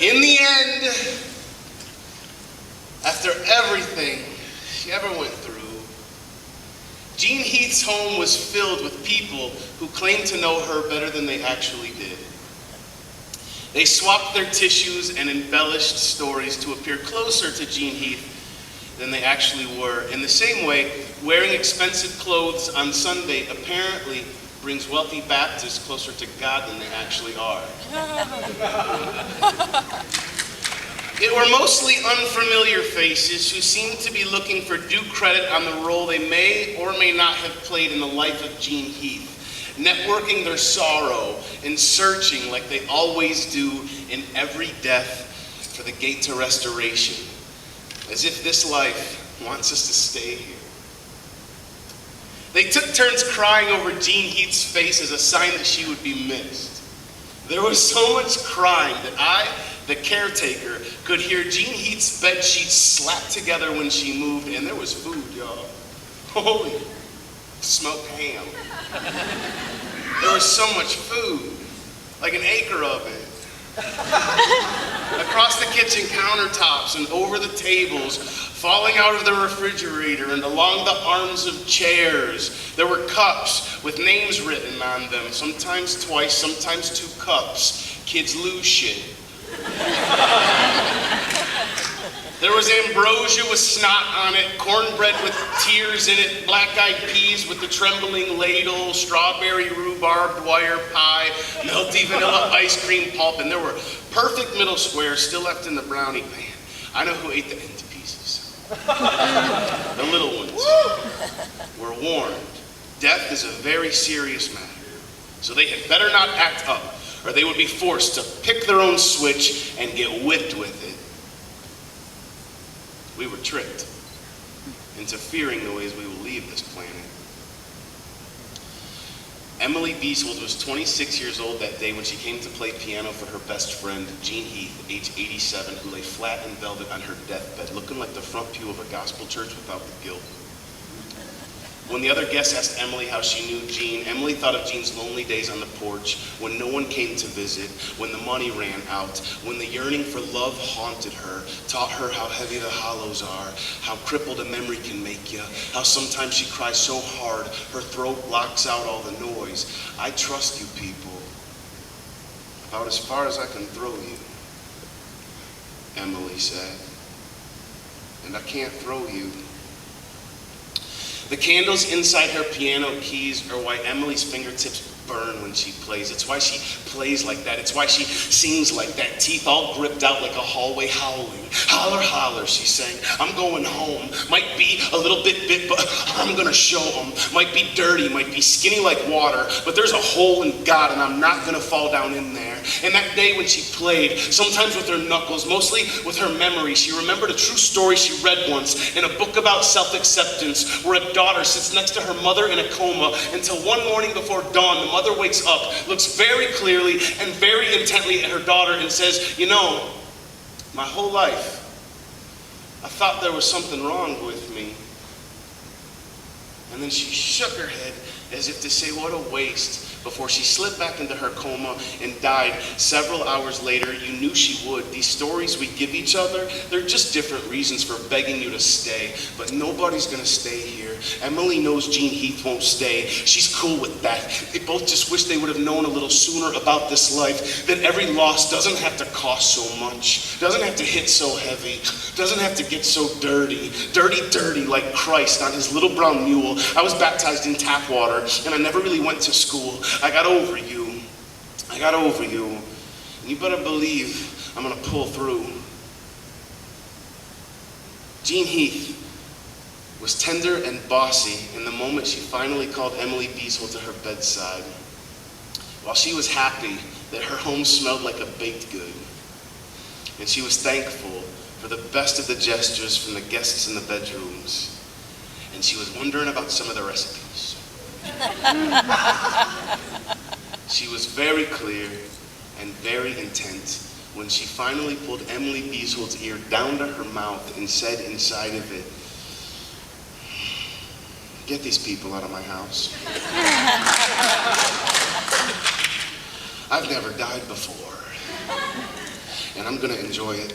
In the end, after everything she ever went through, Jean Heath's home was filled with people who claimed to know her better than they actually did. They swapped their tissues and embellished stories to appear closer to Jean Heath than they actually were. In the same way, wearing expensive clothes on Sunday apparently brings wealthy Baptists closer to God than they actually are. It were mostly unfamiliar faces who seemed to be looking for due credit on the role they may or may not have played in the life of Jean Heath, networking their sorrow and searching like they always do in every death for the gate to restoration, as if this life wants us to stay here. They took turns crying over Jean Heath's face as a sign that she would be missed. There was so much crying that I, the caretaker, could hear Jean Heath's bed sheets slap together when she moved, and there was food, y'all. Holy, smoked ham. There was so much food, like an acre of it. Across the kitchen countertops and over the tables, falling out of the refrigerator and along the arms of chairs, there were cups with names written on them, sometimes twice, sometimes 2 cups. Kids lose shit. There was ambrosia with snot on it, cornbread with tears in it, black-eyed peas with the trembling ladle, strawberry rhubarb wire pie, melty vanilla ice cream pulp, and there were perfect middle squares still left in the brownie pan. I know who ate the empty pieces. The little ones were warned. Death is a very serious matter, so they had better not act up, or they would be forced to pick their own switch and get whipped with it. We were tricked into fearing the ways we will leave this planet. Emily Beeshold was 26 years old that day when she came to play piano for her best friend, Jean Heath, age 87, who lay flat in velvet on her deathbed, looking like the front pew of a gospel church without the guilt. When the other guests asked Emily how she knew Jean, Emily thought of Jean's lonely days on the porch, when no one came to visit, when the money ran out, when the yearning for love haunted her, taught her how heavy the hollows are, how crippled a memory can make you, how sometimes she cries so hard her throat blocks out all the noise. I trust you people, about as far as I can throw you, Emily said, and I can't throw you. The candles inside her piano keys are why Emily's fingertips burn when she plays. It's why she plays like that. It's why she sings like that, teeth all gripped out like a hallway howling. Holler, holler, she sang. I'm going home. Might be a little bit, but I'm gonna show them. Might be dirty, might be skinny like water, but there's a hole in God and I'm not gonna fall down in there. And that day when she played, sometimes with her knuckles, mostly with her memory, she remembered a true story she read once in a book about self-acceptance, where a daughter sits next to her mother in a coma until one morning before dawn, the mother wakes up, looks very clearly and very intently at her daughter and says, you know, my whole life, I thought there was something wrong with me. And then she shook her head as if to say, what a waste, before she slipped back into her coma and died several hours later. You knew she would. These stories we give each other, they're just different reasons for begging you to stay, but nobody's gonna stay here. Emily knows Jean Heath won't stay. She's cool with that. They both just wish they would have known a little sooner about this life, that every loss doesn't have to cost so much, doesn't have to hit so heavy, doesn't have to get so dirty. Dirty like Christ on his little brown mule. I was baptized in tap water, and I never really went to school. I got over you. And you better believe I'm gonna pull through. Jean Heath was tender and bossy in the moment she finally called Emily Beeshold to her bedside. While she was happy that her home smelled like a baked good, and she was thankful for the best of the gestures from the guests in the bedrooms, and she was wondering about some of the recipes. She was very clear and very intent when she finally pulled Emily Beeshold's ear down to her mouth and said inside of it, get these people out of my house. I've never died before. and I'm gonna enjoy it.